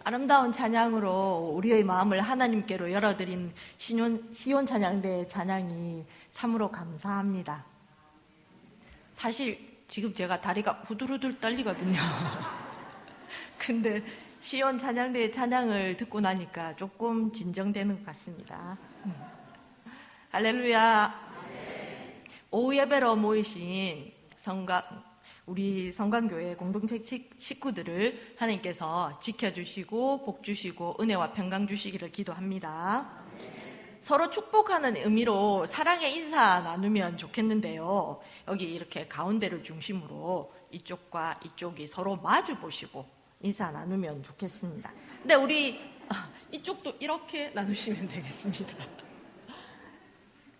아름다운 찬양으로 우리의 마음을 하나님께로 열어드린 시온 찬양대의 찬양이 참으로 감사합니다. 사실 지금 제가 다리가 후들후들 떨리거든요. 근데 시온 찬양대의 찬양을 듣고 나니까 조금 진정되는 것 같습니다. 할렐루야. 오후 예배로 모이신 우리 성광교회 공동체 식구들을 하나님께서 지켜주시고 복 주시고 은혜와 평강 주시기를 기도합니다. 서로 축복하는 의미로 사랑의 인사 나누면 좋겠는데요. 여기 이렇게 가운데를 중심으로 이쪽과 이쪽이 서로 마주 보시고 인사 나누면 좋겠습니다. 근데 우리 이쪽도 이렇게 나누시면 되겠습니다.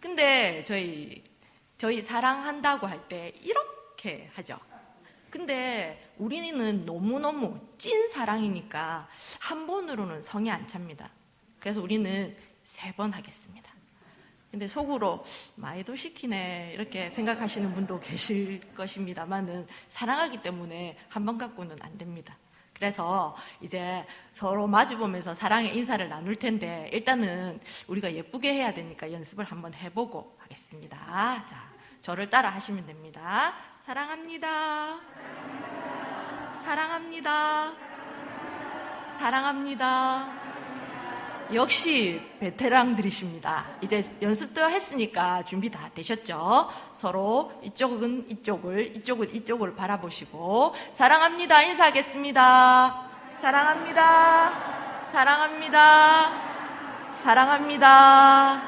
근데 저희 사랑한다고 할 때 이렇게 하죠. 근데 우리는 너무너무 찐 사랑이니까 한 번으로는 성이 안 찹니다. 그래서 우리는 3번 하겠습니다. 근데 속으로 많이도 시키네 이렇게 생각하시는 분도 계실 것입니다만은 사랑하기 때문에 한 번 갖고는 안 됩니다. 그래서 이제 서로 마주보면서 사랑의 인사를 나눌 텐데 일단은 우리가 예쁘게 해야 되니까 연습을 한번 해보고 하겠습니다. 자, 저를 따라 하시면 됩니다. 사랑합니다. 사랑합니다. 사랑합니다. 역시 베테랑들이십니다. 이제 연습도 했으니까 준비 다 되셨죠? 서로 이쪽은 이쪽을, 이쪽은 이쪽을 바라보시고 사랑합니다 인사하겠습니다. 사랑합니다. 사랑합니다. 사랑합니다.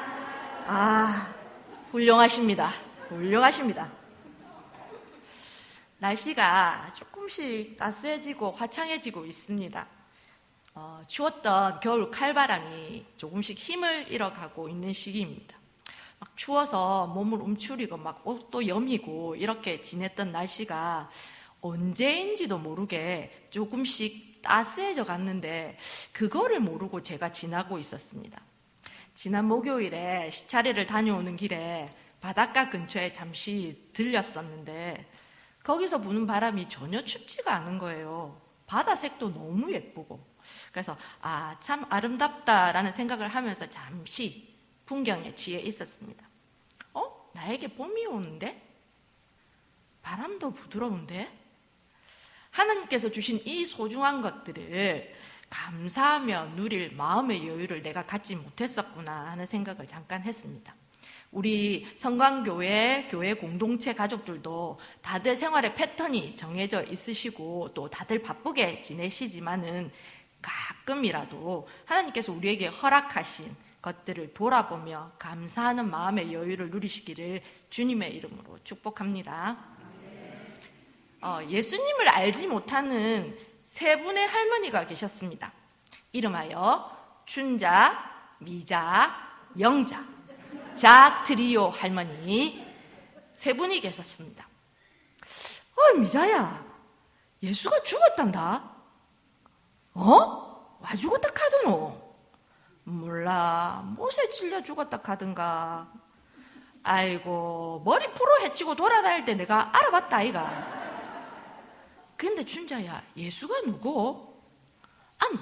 훌륭하십니다. 훌륭하십니다. 날씨가 조금씩 따스해지고 화창해지고 있습니다. 추웠던 겨울 칼바람이 조금씩 힘을 잃어가고 있는 시기입니다. 막 추워서 몸을 움츠리고 막 옷도 여미고 이렇게 지냈던 날씨가 언제인지도 모르게 조금씩 따스해져 갔는데 그거를 모르고 제가 지나고 있었습니다. 지난 목요일에 시차례를 다녀오는 길에 바닷가 근처에 잠시 들렸었는데 거기서 부는 바람이 전혀 춥지가 않은 거예요. 바다색도 너무 예쁘고. 그래서 참 아름답다라는 생각을 하면서 잠시 풍경에 취해 있었습니다. 나에게 봄이 오는데? 바람도 부드러운데? 하나님께서 주신 이 소중한 것들을 감사하며 누릴 마음의 여유를 내가 갖지 못했었구나 하는 생각을 잠깐 했습니다. 우리 성광교회 교회 공동체 가족들도 다들 생활의 패턴이 정해져 있으시고 또 다들 바쁘게 지내시지만은 가끔이라도 하나님께서 우리에게 허락하신 것들을 돌아보며 감사하는 마음의 여유를 누리시기를 주님의 이름으로 축복합니다. 예수님을 알지 못하는 3분의 할머니가 계셨습니다. 이름하여 춘자, 미자, 영자 자 트리오 할머니 3분이 계셨습니다. 미자야, 예수가 죽었단다. 와 죽었다 카드노? 몰라, 못에 찔려 죽었다 카든가. 아이고, 머리 풀어 헤치고 돌아다닐 때 내가 알아봤다 아이가. 근데 춘자야, 예수가 누구?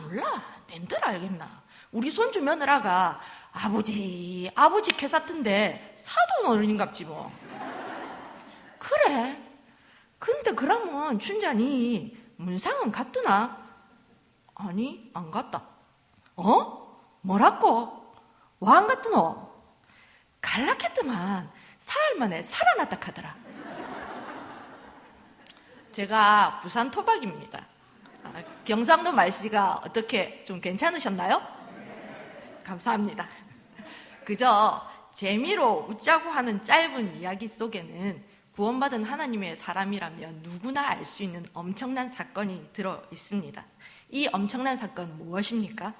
몰라, 낸들 알겠나. 우리 손주 며느라가 아버지 캐사튼데 사돈 어른인갑지 뭐. 그래? 근데 그러면 춘자니 문상은 갔더나? 아니, 안 갔다. 뭐라고? 와 안 갔더노? 갈락했더만 사흘 만에 살아났다 카더라. 제가 부산 토박입니다. 경상도 말씨가 어떻게 좀 괜찮으셨나요? 감사합니다. 그저 재미로 웃자고 하는 짧은 이야기 속에는 구원받은 하나님의 사람이라면 누구나 알 수 있는 엄청난 사건이 들어 있습니다. 이 엄청난 사건 무엇입니까?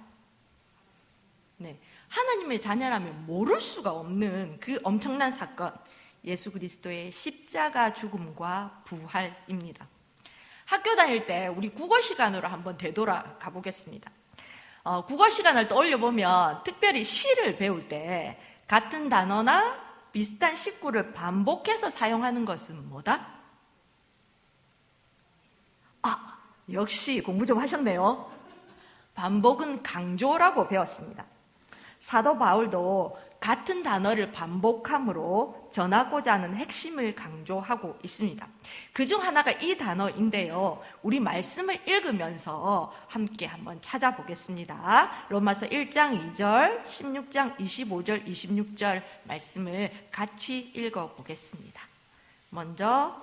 네, 하나님의 자녀라면 모를 수가 없는 그 엄청난 사건, 예수 그리스도의 십자가 죽음과 부활입니다. 학교 다닐 때 우리 국어 시간으로 한번 되돌아가 보겠습니다. 국어 시간을 떠올려보면 특별히 시를 배울 때 같은 단어나 비슷한 식구를 반복해서 사용하는 것은 뭐다? 역시 공부 좀 하셨네요. 반복은 강조라고 배웠습니다. 사도 바울도 같은 단어를 반복함으로 전하고자 하는 핵심을 강조하고 있습니다. 그중 하나가 이 단어인데요. 우리 말씀을 읽으면서 함께 한번 찾아보겠습니다. 로마서 1장 2절, 16장 25절, 26절 말씀을 같이 읽어보겠습니다. 먼저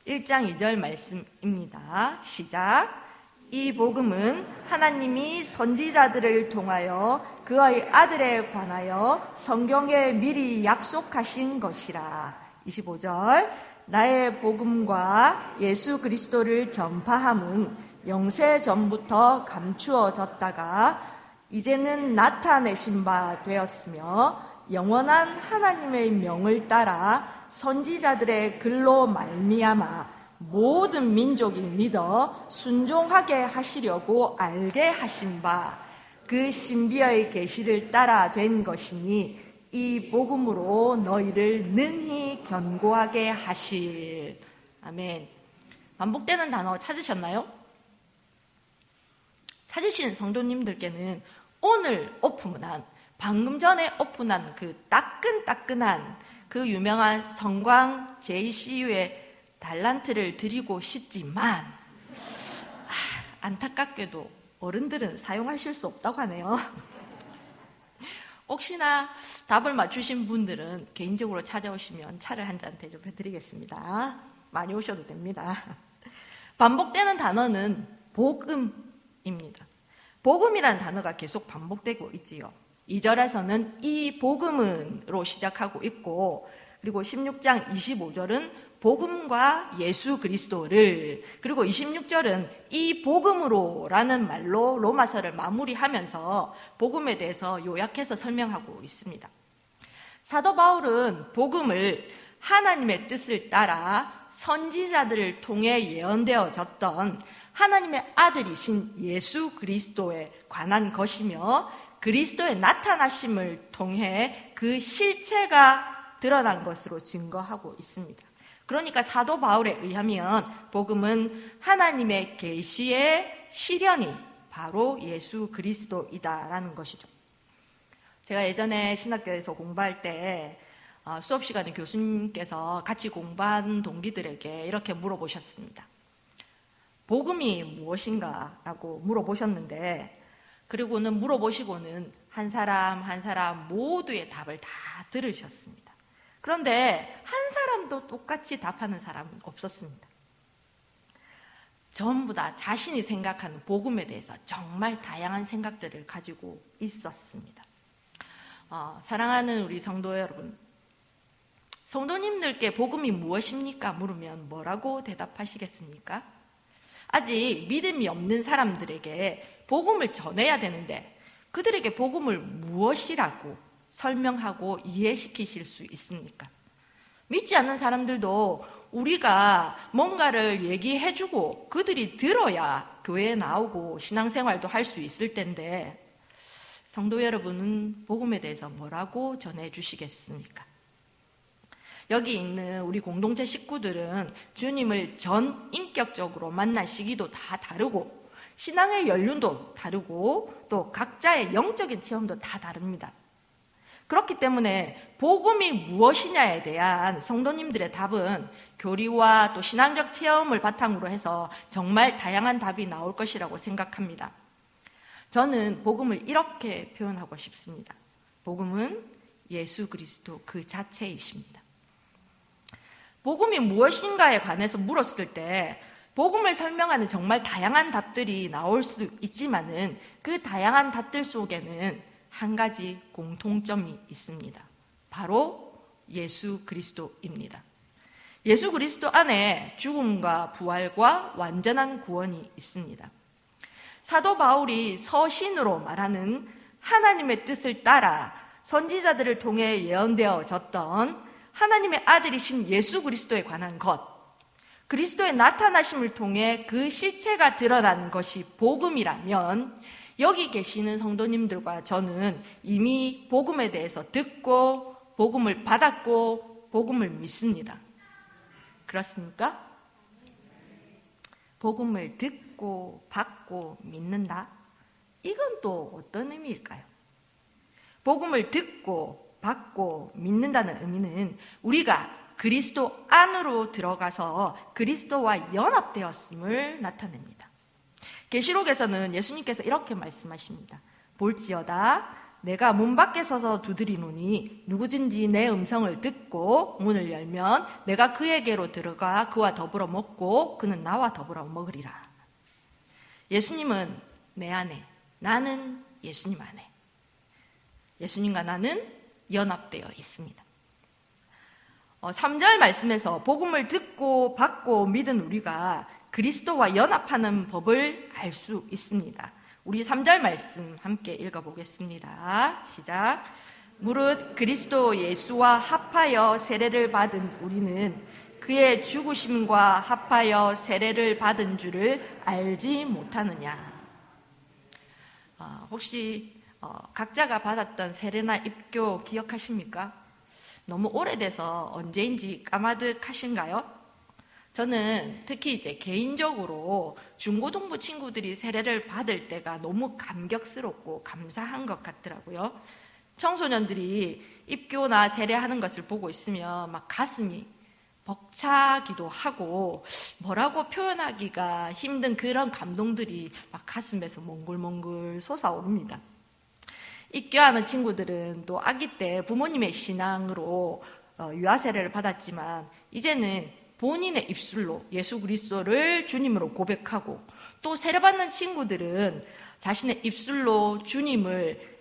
1장 2절 말씀입니다. 시작. 이 복음은 하나님이 선지자들을 통하여 그의 아들에 관하여 성경에 미리 약속하신 것이라. 25절. 나의 복음과 예수 그리스도를 전파함은 영세 전부터 감추어졌다가 이제는 나타내신 바 되었으며 영원한 하나님의 명을 따라 선지자들의 글로 말미암아 모든 민족이 믿어 순종하게 하시려고 알게 하신 바 그 신비의 계시를 따라 된 것이니 이 복음으로 너희를 능히 견고하게 하실. 아멘. 반복되는 단어 찾으셨나요? 찾으신 성도님들께는 오늘 오픈한, 방금 전에 오픈한 그 따끈따끈한 그 유명한 성광 JCU의 달란트를 드리고 싶지만 안타깝게도 어른들은 사용하실 수 없다고 하네요. 혹시나 답을 맞추신 분들은 개인적으로 찾아오시면 차를 한 잔 대접해드리겠습니다. 많이 오셔도 됩니다. 반복되는 단어는 복음입니다. 복음이라는 단어가 계속 반복되고 있지요. 2절에서는 이 복음은로 시작하고 있고, 그리고 16장 25절은 복음과 예수 그리스도를, 그리고 26절은 이 복음으로라는 말로 로마서를 마무리하면서 복음에 대해서 요약해서 설명하고 있습니다. 사도 바울은 복음을 하나님의 뜻을 따라 선지자들을 통해 예언되어졌던 하나님의 아들이신 예수 그리스도에 관한 것이며, 그리스도의 나타나심을 통해 그 실체가 드러난 것으로 증거하고 있습니다. 그러니까 사도 바울에 의하면 복음은 하나님의 계시의 실현이 바로 예수 그리스도이다라는 것이죠. 제가 예전에 신학교에서 공부할 때 수업 시간에 교수님께서 같이 공부한 동기들에게 이렇게 물어보셨습니다. 복음이 무엇인가? 라고 물어보셨는데, 그리고는 물어보시고는 한 사람 한 사람 모두의 답을 다 들으셨습니다. 그런데 한 사람도 똑같이 답하는 사람은 없었습니다. 전부 다 자신이 생각하는 복음에 대해서 정말 다양한 생각들을 가지고 있었습니다. 사랑하는 우리 성도 여러분, 성도님들께 복음이 무엇입니까? 물으면 뭐라고 대답하시겠습니까? 아직 믿음이 없는 사람들에게 복음을 전해야 되는데 그들에게 복음을 무엇이라고 설명하고 이해시키실 수 있습니까? 믿지 않는 사람들도 우리가 뭔가를 얘기해주고 그들이 들어야 교회에 나오고 신앙생활도 할 수 있을 텐데, 성도 여러분은 복음에 대해서 뭐라고 전해주시겠습니까? 여기 있는 우리 공동체 식구들은 주님을 전 인격적으로 만난 시기도 다 다르고 신앙의 연륜도 다르고 또 각자의 영적인 체험도 다 다릅니다. 그렇기 때문에 복음이 무엇이냐에 대한 성도님들의 답은 교리와 또 신앙적 체험을 바탕으로 해서 정말 다양한 답이 나올 것이라고 생각합니다. 저는 복음을 이렇게 표현하고 싶습니다. 복음은 예수 그리스도 그 자체이십니다. 복음이 무엇인가에 관해서 물었을 때 복음을 설명하는 정말 다양한 답들이 나올 수 있지만은 그 다양한 답들 속에는 한 가지 공통점이 있습니다. 바로 예수 그리스도입니다. 예수 그리스도 안에 죽음과 부활과 완전한 구원이 있습니다. 사도 바울이 서신으로 말하는 하나님의 뜻을 따라 선지자들을 통해 예언되어졌던 하나님의 아들이신 예수 그리스도에 관한 것, 그리스도의 나타나심을 통해 그 실체가 드러난 것이 복음이라면 여기 계시는 성도님들과 저는 이미 복음에 대해서 듣고 복음을 받았고 복음을 믿습니다. 그렇습니까? 복음을 듣고 받고 믿는다? 이건 또 어떤 의미일까요? 복음을 듣고 받고 믿는다는 의미는 우리가 그리스도 안으로 들어가서 그리스도와 연합되었음을 나타냅니다. 계시록에서는 예수님께서 이렇게 말씀하십니다. 볼지어다 내가 문 밖에 서서 두드리노니 누구든지 내 음성을 듣고 문을 열면 내가 그에게로 들어가 그와 더불어 먹고 그는 나와 더불어 먹으리라. 예수님은 내 안에, 나는 예수님 안에, 예수님과 나는 연합되어 있습니다. 3절 말씀에서 복음을 듣고 받고 믿은 우리가 그리스도와 연합하는 법을 알 수 있습니다. 우리 3절 말씀 함께 읽어보겠습니다. 시작. 무릇 그리스도 예수와 합하여 세례를 받은 우리는 그의 죽으심과 합하여 세례를 받은 줄을 알지 못하느냐. 혹시 각자가 받았던 세례나 입교 기억하십니까? 너무 오래돼서 언제인지 까마득하신가요? 저는 특히 이제 개인적으로 중고등부 친구들이 세례를 받을 때가 너무 감격스럽고 감사한 것 같더라고요. 청소년들이 입교나 세례하는 것을 보고 있으면 막 가슴이 벅차기도 하고 뭐라고 표현하기가 힘든 그런 감동들이 막 가슴에서 몽글몽글 솟아오릅니다. 입교하는 친구들은 또 아기 때 부모님의 신앙으로 유아세례를 받았지만 이제는 본인의 입술로 예수 그리스도를 주님으로 고백하고 또 세례받는 친구들은 자신의 입술로 주님을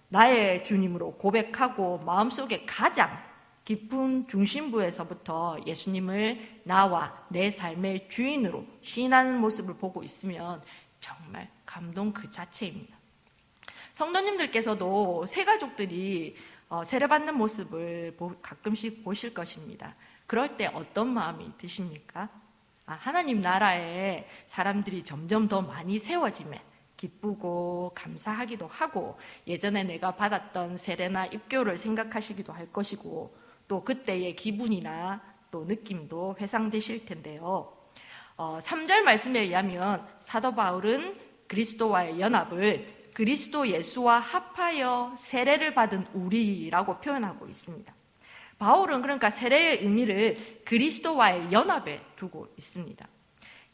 나의 주님으로 고백하고 마음속에 가장 깊은 중심부에서부터 예수님을 나와 내 삶의 주인으로 시인하는 모습을 보고 있으면 정말 감동 그 자체입니다. 성도님들께서도 새 가족들이 세례받는 모습을 가끔씩 보실 것입니다. 그럴 때 어떤 마음이 드십니까? 하나님 나라에 사람들이 점점 더 많이 세워지면 기쁘고 감사하기도 하고 예전에 내가 받았던 세례나 입교를 생각하시기도 할 것이고 또 그때의 기분이나 또 느낌도 회상되실 텐데요. 3절 말씀에 의하면 사도 바울은 그리스도와의 연합을 그리스도 예수와 합하여 세례를 받은 우리라고 표현하고 있습니다. 바울은 그러니까 세례의 의미를 그리스도와의 연합에 두고 있습니다.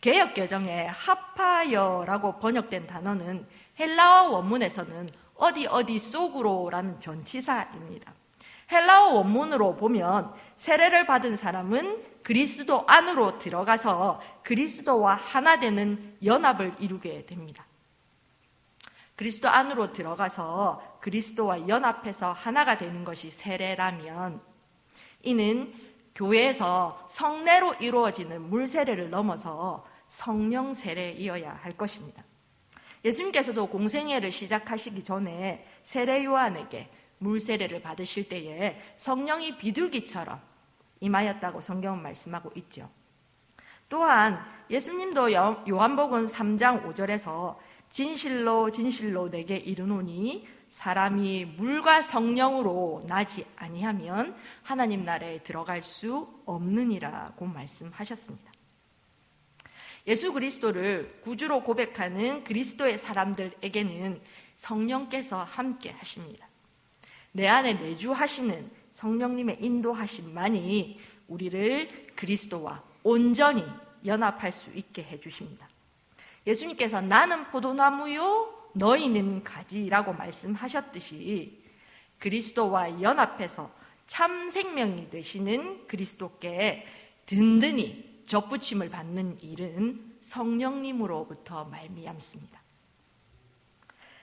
개역개정에 합하여라고 번역된 단어는 헬라어 원문에서는 어디 속으로라는 전치사입니다. 헬라어 원문으로 보면 세례를 받은 사람은 그리스도 안으로 들어가서 그리스도와 하나 되는 연합을 이루게 됩니다. 그리스도 안으로 들어가서 그리스도와 연합해서 하나가 되는 것이 세례라면 이는 교회에서 성례로 이루어지는 물세례를 넘어서 성령 세례이어야 할 것입니다. 예수님께서도 공생애를 시작하시기 전에 세례 요한에게 물세례를 받으실 때에 성령이 비둘기처럼 임하였다고 성경은 말씀하고 있죠. 또한 예수님도 요한복음 3장 5절에서 진실로 진실로 내게 이르노니 사람이 물과 성령으로 나지 아니하면 하나님 나라에 들어갈 수 없느니라고 말씀하셨습니다. 예수 그리스도를 구주로 고백하는 그리스도의 사람들에게는 성령께서 함께 하십니다. 내 안에 내주하시는 성령님의 인도하심만이 우리를 그리스도와 온전히 연합할 수 있게 해주십니다. 예수님께서 나는 포도나무요 너희는 가지라고 말씀하셨듯이 그리스도와 연합해서 참 생명이 되시는 그리스도께 든든히 접붙임을 받는 일은 성령님으로부터 말미암습니다.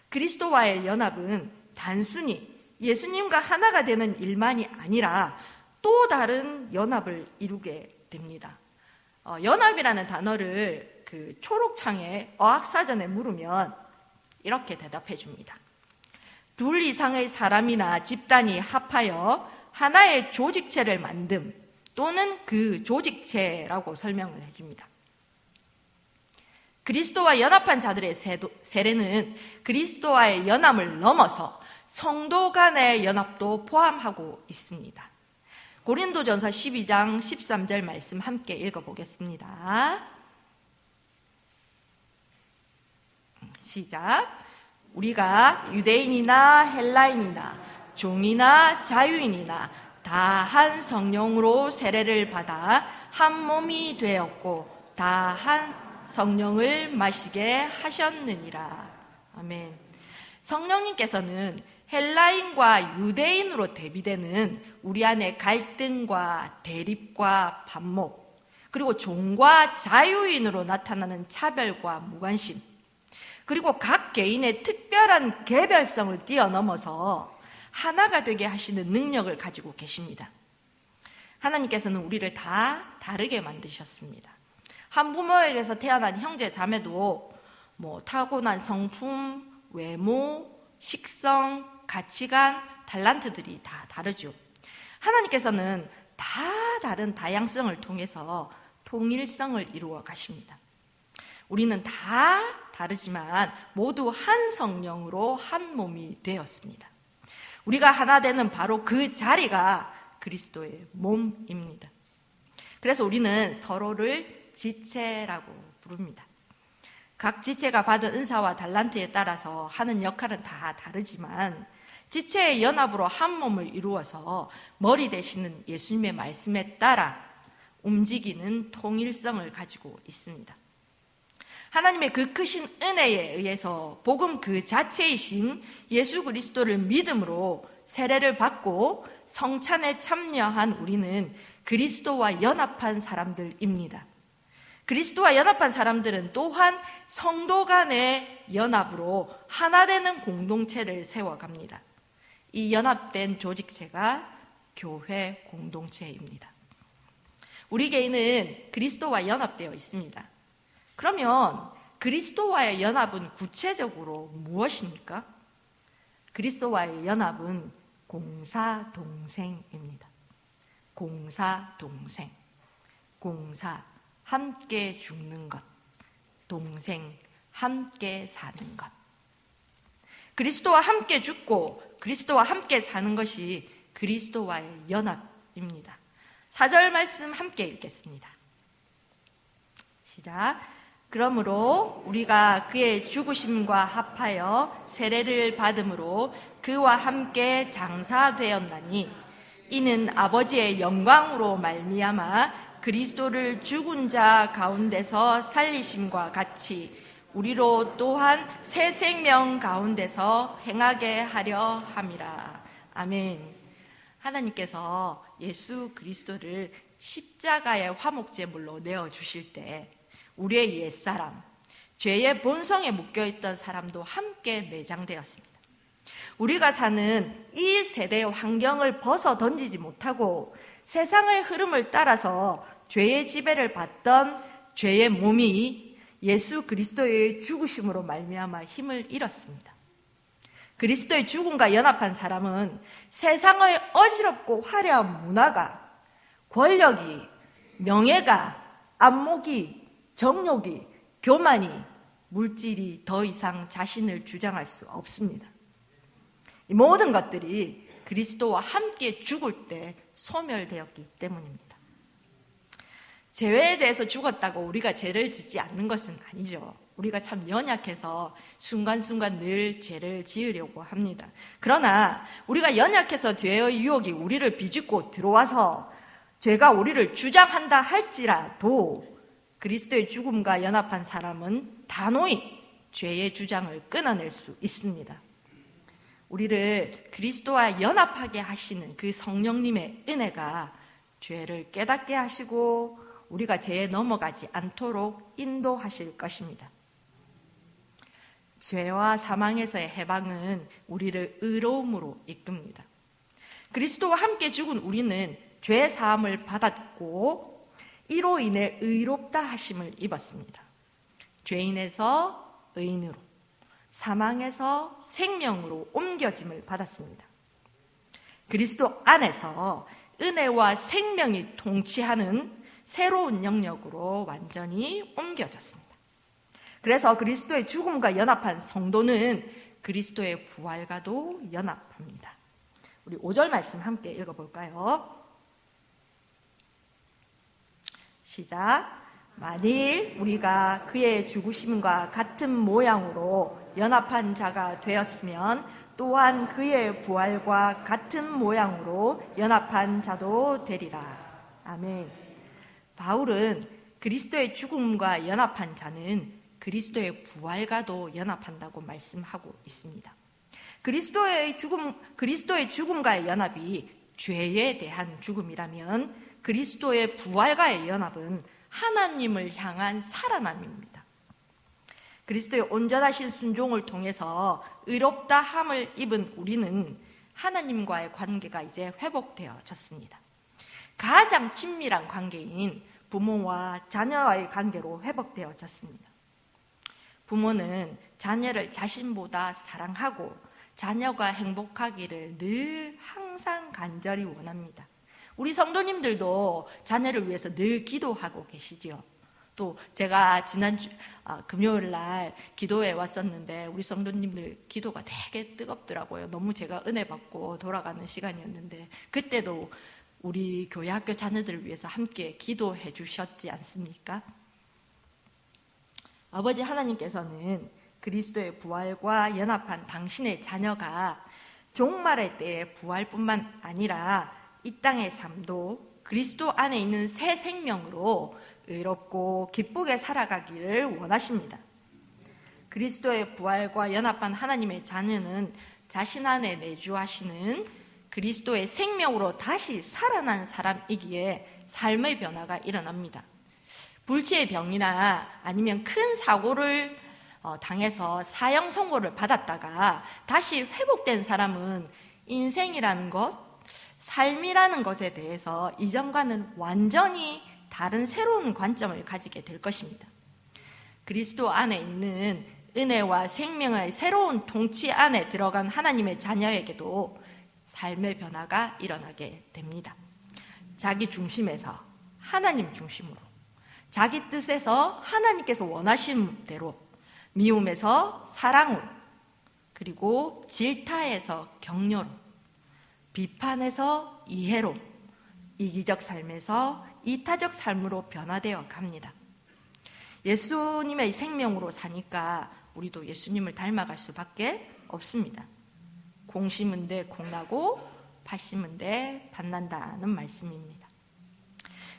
그리스도와의 연합은 단순히 예수님과 하나가 되는 일만이 아니라 또 다른 연합을 이루게 됩니다. 연합이라는 단어를 그 초록창에 어학사전에 물으면 이렇게 대답해 줍니다. 둘 이상의 사람이나 집단이 합하여 하나의 조직체를 만듦 또는 그 조직체라고 설명을 해줍니다. 그리스도와 연합한 자들의 세례는 그리스도와의 연합을 넘어서 성도 간의 연합도 포함하고 있습니다. 고린도전서 12장 13절 말씀 함께 읽어보겠습니다. 시작. 우리가 유대인이나 헬라인이나 종이나 자유인이나 다 한 성령으로 세례를 받아 한 몸이 되었고 다 한 성령을 마시게 하셨느니라. 아멘. 성령님께서는 헬라인과 유대인으로 대비되는 우리 안의 갈등과 대립과 반목, 그리고 종과 자유인으로 나타나는 차별과 무관심, 그리고 각 개인의 특별한 개별성을 뛰어넘어서 하나가 되게 하시는 능력을 가지고 계십니다. 하나님께서는 우리를 다 다르게 만드셨습니다. 한 부모에게서 태어난 형제 자매도 타고난 성품, 외모, 식성, 가치관, 탤런트들이 다 다르죠. 하나님께서는 다 다른 다양성을 통해서 통일성을 이루어 가십니다. 우리는 다 다르지만 모두 한 성령으로 한 몸이 되었습니다. 우리가 하나 되는 바로 그 자리가 그리스도의 몸입니다. 그래서 우리는 서로를 지체라고 부릅니다. 각 지체가 받은 은사와 달란트에 따라서 하는 역할은 다 다르지만 지체의 연합으로 한 몸을 이루어서 머리 되시는 예수님의 말씀에 따라 움직이는 통일성을 가지고 있습니다. 하나님의 그 크신 은혜에 의해서 복음 그 자체이신 예수 그리스도를 믿음으로 세례를 받고 성찬에 참여한 우리는 그리스도와 연합한 사람들입니다. 그리스도와 연합한 사람들은 또한 성도 간의 연합으로 하나 되는 공동체를 세워갑니다. 이 연합된 조직체가 교회 공동체입니다. 우리 개인은 그리스도와 연합되어 있습니다. 그러면 그리스도와의 연합은 구체적으로 무엇입니까? 그리스도와의 연합은 공사동생입니다. 공사동생. 공사, 함께 죽는 것. 동생, 함께 사는 것. 그리스도와 함께 죽고 그리스도와 함께 사는 것이 그리스도와의 연합입니다. 4절 말씀 함께 읽겠습니다. 시작. 그러므로 우리가 그의 죽으심과 합하여 세례를 받음으로 그와 함께 장사되었나니 이는 아버지의 영광으로 말미암아 그리스도를 죽은 자 가운데서 살리심과 같이 우리로 또한 새 생명 가운데서 행하게 하려 함이라. 아멘. 하나님께서 예수 그리스도를 십자가의 화목제물로 내어주실 때 우리의 옛사람, 죄의 본성에 묶여있던 사람도 함께 매장되었습니다. 우리가 사는 이 세대의 환경을 벗어 던지지 못하고 세상의 흐름을 따라서 죄의 지배를 받던 죄의 몸이 예수 그리스도의 죽으심으로 말미암아 힘을 잃었습니다. 그리스도의 죽음과 연합한 사람은 세상의 어지럽고 화려한 문화가, 권력이, 명예가, 안목이, 정욕이, 교만이, 물질이 더 이상 자신을 주장할 수 없습니다. 이 모든 것들이 그리스도와 함께 죽을 때 소멸되었기 때문입니다. 죄에 대해서 죽었다고 우리가 죄를 짓지 않는 것은 아니죠. 우리가 참 연약해서 순간순간 늘 죄를 지으려고 합니다. 그러나 우리가 연약해서 죄의 유혹이 우리를 비집고 들어와서 죄가 우리를 주장한다 할지라도 그리스도의 죽음과 연합한 사람은 단호히 죄의 주장을 끊어낼 수 있습니다. 우리를 그리스도와 연합하게 하시는 그 성령님의 은혜가 죄를 깨닫게 하시고 우리가 죄에 넘어가지 않도록 인도하실 것입니다. 죄와 사망에서의 해방은 우리를 의로움으로 이끕니다. 그리스도와 함께 죽은 우리는 죄 사함을 받았고 이로 인해 의롭다 하심을 입었습니다. 죄인에서 의인으로, 사망에서 생명으로 옮겨짐을 받았습니다. 그리스도 안에서 은혜와 생명이 통치하는 새로운 영역으로 완전히 옮겨졌습니다. 그래서 그리스도의 죽음과 연합한 성도는 그리스도의 부활과도 연합합니다. 우리 5절 말씀 함께 읽어볼까요? 시작. 만일 우리가 그의 죽으심과 같은 모양으로 연합한 자가 되었으면 또한 그의 부활과 같은 모양으로 연합한 자도 되리라. 아멘. 바울은 그리스도의 죽음과 연합한 자는 그리스도의 부활과도 연합한다고 말씀하고 있습니다. 그리스도의 죽음과의 연합이 죄에 대한 죽음이라면 그리스도의 부활과의 연합은 하나님을 향한 살아남입니다. 그리스도의 온전하신 순종을 통해서 의롭다 함을 입은 우리는 하나님과의 관계가 이제 회복되어졌습니다. 가장 친밀한 관계인 부모와 자녀와의 관계로 회복되어졌습니다. 부모는 자녀를 자신보다 사랑하고 자녀가 행복하기를 늘 항상 간절히 원합니다. 우리 성도님들도 자녀를 위해서 늘 기도하고 계시지요. 또 제가 지난주 금요일 날 기도에 왔었는데 우리 성도님들 기도가 되게 뜨겁더라고요. 너무 제가 은혜 받고 돌아가는 시간이었는데 그때도 우리 교회 학교 자녀들을 위해서 함께 기도해 주셨지 않습니까? 아버지 하나님께서는 그리스도의 부활과 연합한 당신의 자녀가 종말의 때의 부활뿐만 아니라 이 땅의 삶도 그리스도 안에 있는 새 생명으로 의롭고 기쁘게 살아가기를 원하십니다. 그리스도의 부활과 연합한 하나님의 자녀는 자신 안에 내주하시는 그리스도의 생명으로 다시 살아난 사람이기에 삶의 변화가 일어납니다. 불치의 병이나 아니면 큰 사고를 당해서 사형 선고를 받았다가 다시 회복된 사람은 인생이라는 것, 삶이라는 것에 대해서 이전과는 완전히 다른 새로운 관점을 가지게 될 것입니다. 그리스도 안에 있는 은혜와 생명의 새로운 통치 안에 들어간 하나님의 자녀에게도 삶의 변화가 일어나게 됩니다. 자기 중심에서 하나님 중심으로, 자기 뜻에서 하나님께서 원하신 대로, 미움에서 사랑으로, 그리고 질타에서 격려로, 비판에서 이해로, 이기적 삶에서 이타적 삶으로 변화되어 갑니다. 예수님의 생명으로 사니까 우리도 예수님을 닮아갈 수밖에 없습니다. 공 심은 데 콩나고 팥 심은 데 밭난다는 말씀입니다.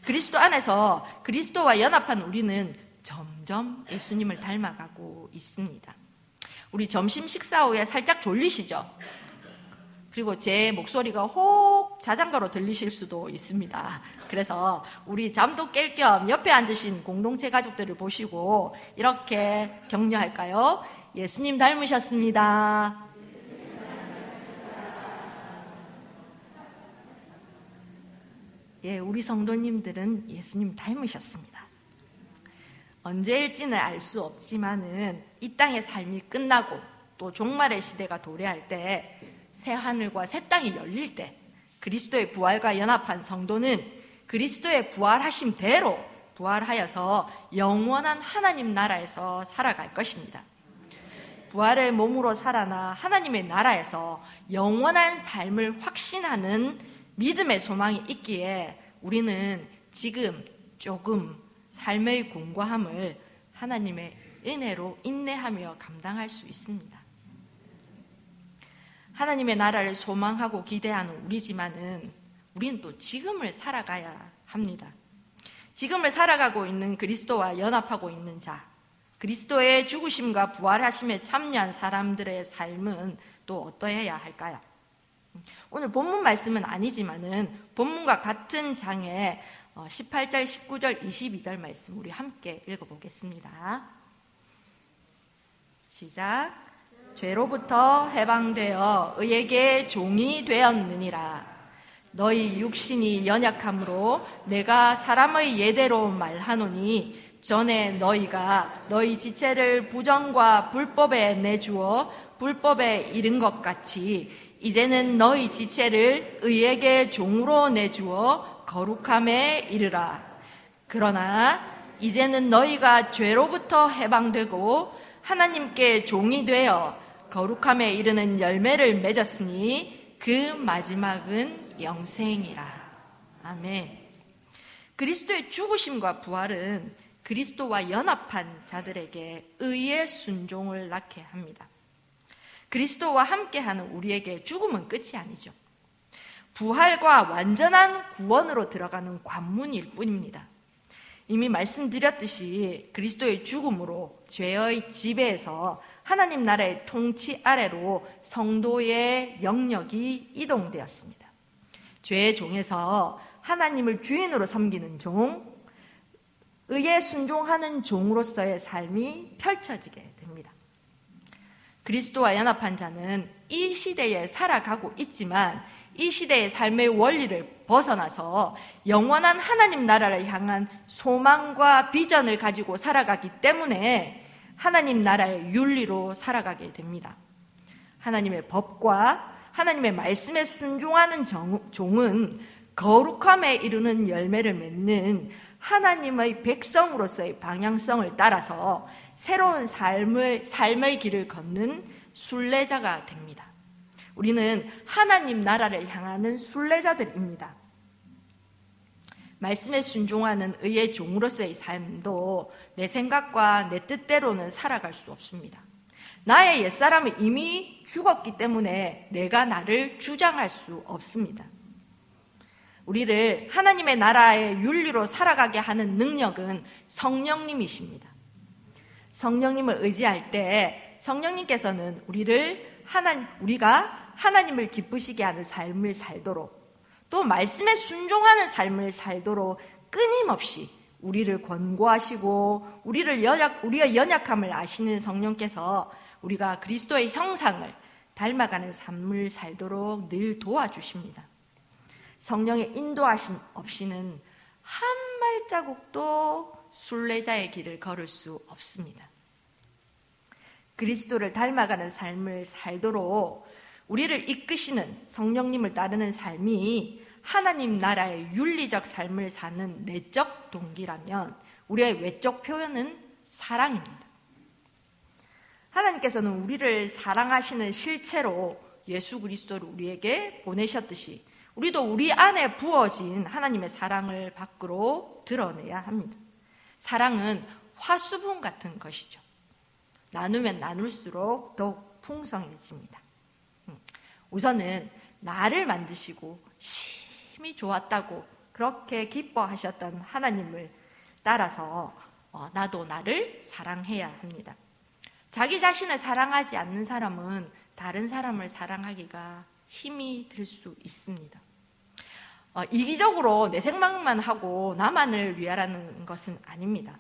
그리스도 안에서 그리스도와 연합한 우리는 점점 예수님을 닮아가고 있습니다. 우리 점심 식사 후에 살짝 졸리시죠? 그리고 제 목소리가 혹 자장가로 들리실 수도 있습니다. 그래서 우리 잠도 깰 겸 옆에 앉으신 공동체 가족들을 보시고 이렇게 격려할까요? 예수님 닮으셨습니다. 예, 우리 성도님들은 예수님 닮으셨습니다. 언제일지는 알 수 없지만은 이 땅의 삶이 끝나고 또 종말의 시대가 도래할 때 새 하늘과 새 땅이 열릴 때 그리스도의 부활과 연합한 성도는 그리스도의 부활하심 대로 부활하여서 영원한 하나님 나라에서 살아갈 것입니다. 부활의 몸으로 살아나 하나님의 나라에서 영원한 삶을 확신하는 믿음의 소망이 있기에 우리는 지금 조금 삶의 공고함을 하나님의 은혜로 인내하며 감당할 수 있습니다. 하나님의 나라를 소망하고 기대하는 우리지만은 우리는 또 지금을 살아가야 합니다. 지금을 살아가고 있는 그리스도와 연합하고 있는 자, 그리스도의 죽으심과 부활하심에 참여한 사람들의 삶은 또 어떠해야 할까요? 오늘 본문 말씀은 아니지만은 본문과 같은 장에 18절, 19절, 22절 말씀 우리 함께 읽어보겠습니다. 시작. 죄로부터 해방되어 의에게 종이 되었느니라. 너희 육신이 연약함으로 내가 사람의 예대로 말하노니 전에 너희가 너희 지체를 부정과 불법에 내주어 불법에 이른 것 같이 이제는 너희 지체를 의에게 종으로 내주어 거룩함에 이르라. 그러나 이제는 너희가 죄로부터 해방되고 하나님께 종이 되어 거룩함에 이르는 열매를 맺었으니 그 마지막은 영생이라. 아멘. 그리스도의 죽으심과 부활은 그리스도와 연합한 자들에게 의의 순종을 낳게 합니다. 그리스도와 함께하는 우리에게 죽음은 끝이 아니죠. 부활과 완전한 구원으로 들어가는 관문일 뿐입니다. 이미 말씀드렸듯이 그리스도의 죽음으로 죄의 지배에서 하나님 나라의 통치 아래로 성도의 영역이 이동되었습니다. 죄의 종에서 하나님을 주인으로 섬기는 종, 의에 순종하는 종으로서의 삶이 펼쳐지게 됩니다. 그리스도와 연합한 자는 이 시대에 살아가고 있지만 이 시대의 삶의 원리를 벗어나서 영원한 하나님 나라를 향한 소망과 비전을 가지고 살아가기 때문에 하나님 나라의 윤리로 살아가게 됩니다. 하나님의 법과 하나님의 말씀에 순종하는 종은 거룩함에 이르는 열매를 맺는 하나님의 백성으로서의 방향성을 따라서 새로운 삶의 길을 걷는 순례자가 됩니다. 우리는 하나님 나라를 향하는 순례자들입니다. 말씀에 순종하는 의의 종으로서의 삶도 내 생각과 내 뜻대로는 살아갈 수 없습니다. 나의 옛사람은 이미 죽었기 때문에 내가 나를 주장할 수 없습니다. 우리를 하나님의 나라의 윤리로 살아가게 하는 능력은 성령님이십니다. 성령님을 의지할 때 성령님께서는 우리가 하나님을 기쁘시게 하는 삶을 살도록, 또 말씀에 순종하는 삶을 살도록 끊임없이 우리를 권고하시고 우리의 연약함을 아시는 성령께서 우리가 그리스도의 형상을 닮아가는 삶을 살도록 늘 도와주십니다. 성령의 인도하심 없이는 한 발자국도 순례자의 길을 걸을 수 없습니다. 그리스도를 닮아가는 삶을 살도록 우리를 이끄시는 성령님을 따르는 삶이 하나님 나라의 윤리적 삶을 사는 내적 동기라면 우리의 외적 표현은 사랑입니다. 하나님께서는 우리를 사랑하시는 실체로 예수 그리스도를 우리에게 보내셨듯이 우리도 우리 안에 부어진 하나님의 사랑을 밖으로 드러내야 합니다. 사랑은 화수분 같은 것이죠. 나누면 나눌수록 더욱 풍성해집니다. 우선은 나를 만드시고 심히 좋았다고 그렇게 기뻐하셨던 하나님을 따라서 나도 나를 사랑해야 합니다. 자기 자신을 사랑하지 않는 사람은 다른 사람을 사랑하기가 힘이 들 수 있습니다. 이기적으로 내 생각만 하고 나만을 위하라는 것은 아닙니다.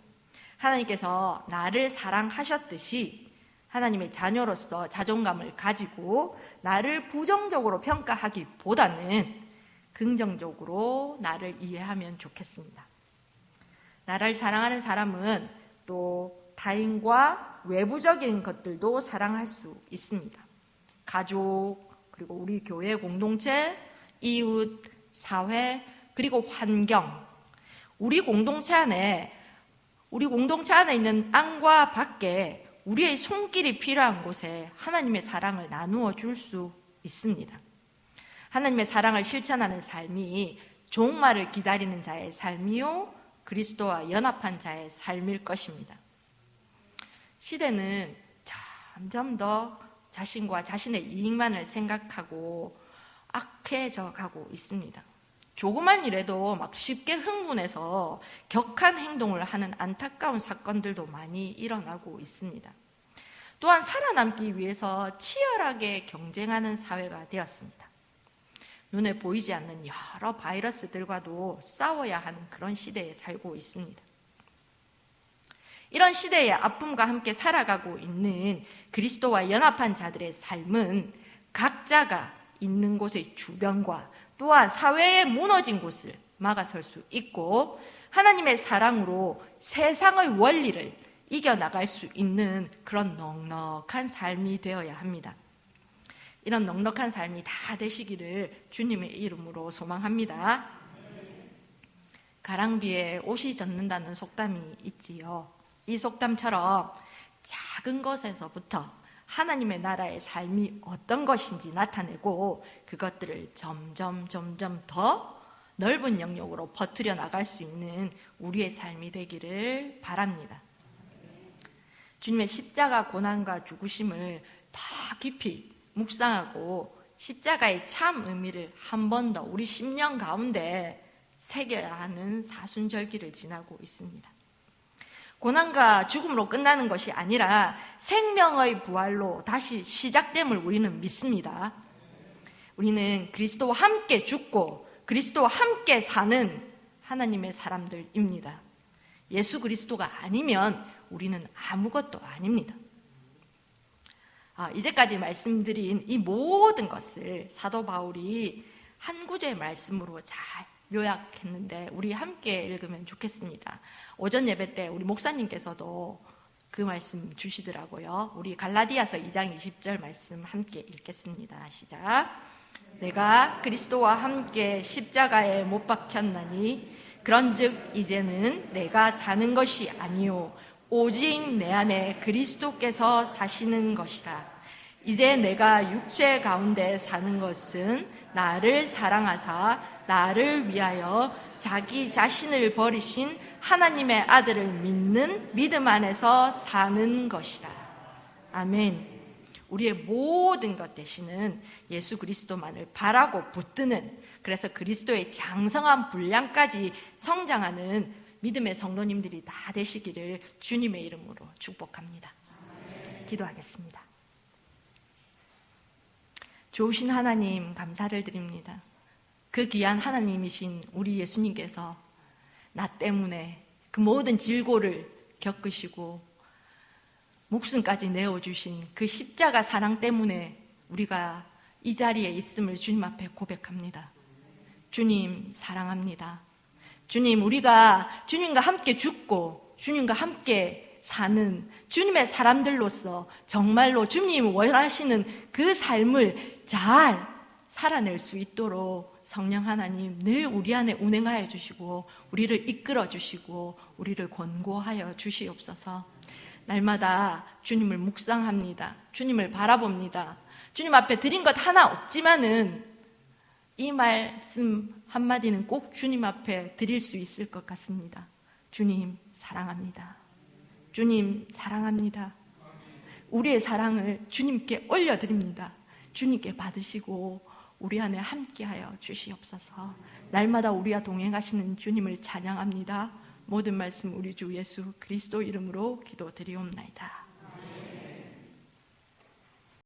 하나님께서 나를 사랑하셨듯이 하나님의 자녀로서 자존감을 가지고 나를 부정적으로 평가하기보다는 긍정적으로 나를 이해하면 좋겠습니다. 나를 사랑하는 사람은 또 타인과 외부적인 것들도 사랑할 수 있습니다. 가족, 그리고 우리 교회 공동체, 이웃, 사회, 그리고 환경. 우리 공동체 안에 있는 안과 밖에 우리의 손길이 필요한 곳에 하나님의 사랑을 나누어 줄 수 있습니다. 하나님의 사랑을 실천하는 삶이 종말을 기다리는 자의 삶이요 그리스도와 연합한 자의 삶일 것입니다. 시대는 점점 더 자신과 자신의 이익만을 생각하고 악해져 가고 있습니다. 조그만 일에도 막 쉽게 흥분해서 격한 행동을 하는 안타까운 사건들도 많이 일어나고 있습니다. 또한 살아남기 위해서 치열하게 경쟁하는 사회가 되었습니다. 눈에 보이지 않는 여러 바이러스들과도 싸워야 하는 그런 시대에 살고 있습니다. 이런 시대의 아픔과 함께 살아가고 있는 그리스도와 연합한 자들의 삶은 각자가 있는 곳의 주변과 또한 사회의 무너진 곳을 막아설 수 있고 하나님의 사랑으로 세상의 원리를 이겨나갈 수 있는 그런 넉넉한 삶이 되어야 합니다. 이런 넉넉한 삶이 다 되시기를 주님의 이름으로 소망합니다. 가랑비에 옷이 젖는다는 속담이 있지요. 이 속담처럼 작은 것에서부터 하나님의 나라의 삶이 어떤 것인지 나타내고 그것들을 점점 더 넓은 영역으로 퍼뜨려 나갈 수 있는 우리의 삶이 되기를 바랍니다. 주님의 십자가 고난과 죽으심을 더 깊이 묵상하고 십자가의 참 의미를 한 번 더 우리 심령 가운데 새겨야 하는 사순절기를 지나고 있습니다. 고난과 죽음으로 끝나는 것이 아니라 생명의 부활로 다시 시작됨을 우리는 믿습니다. 우리는 그리스도와 함께 죽고 그리스도와 함께 사는 하나님의 사람들입니다. 예수 그리스도가 아니면 우리는 아무것도 아닙니다. 이제까지 말씀드린 이 모든 것을 사도 바울이 한 구절의 말씀으로 잘 요약했는데 우리 함께 읽으면 좋겠습니다. 오전 예배 때 우리 목사님께서도 그 말씀 주시더라고요. 우리 갈라디아서 2장 20절 말씀 함께 읽겠습니다. 시작. 내가 그리스도와 함께 십자가에 못 박혔나니 그런즉 이제는 내가 사는 것이 아니요 오직 내 안에 그리스도께서 사시는 것이라. 이제 내가 육체 가운데 사는 것은 나를 사랑하사 나를 위하여 자기 자신을 버리신 하나님의 아들을 믿는 믿음 안에서 사는 것이라. 아멘. 우리의 모든 것 되시는 예수 그리스도만을 바라고 붙드는, 그래서 그리스도의 장성한 분량까지 성장하는 믿음의 성도님들이 다 되시기를 주님의 이름으로 축복합니다. 기도하겠습니다. 좋으신 하나님 감사를 드립니다. 그 귀한 하나님이신 우리 예수님께서 나 때문에 그 모든 질고를 겪으시고 목숨까지 내어주신 그 십자가 사랑 때문에 우리가 이 자리에 있음을 주님 앞에 고백합니다. 주님 사랑합니다. 주님, 우리가 주님과 함께 죽고 주님과 함께 사는 주님의 사람들로서 정말로 주님이 원하시는 그 삶을 잘 살아낼 수 있도록 성령 하나님 늘 우리 안에 운행하여 주시고 우리를 이끌어 주시고 우리를 권고하여 주시옵소서. 날마다 주님을 묵상합니다. 주님을 바라봅니다. 주님 앞에 드린 것 하나 없지만은 이 말씀 한마디는 꼭 주님 앞에 드릴 수 있을 것 같습니다. 주님 사랑합니다. 주님 사랑합니다. 우리의 사랑을 주님께 올려드립니다. 주님께 받으시고 우리 안에 함께하여 주시옵소서. 날마다 우리와 동행하시는 주님을 찬양합니다. 모든 말씀 우리 주 예수 그리스도 이름으로 기도드리옵나이다.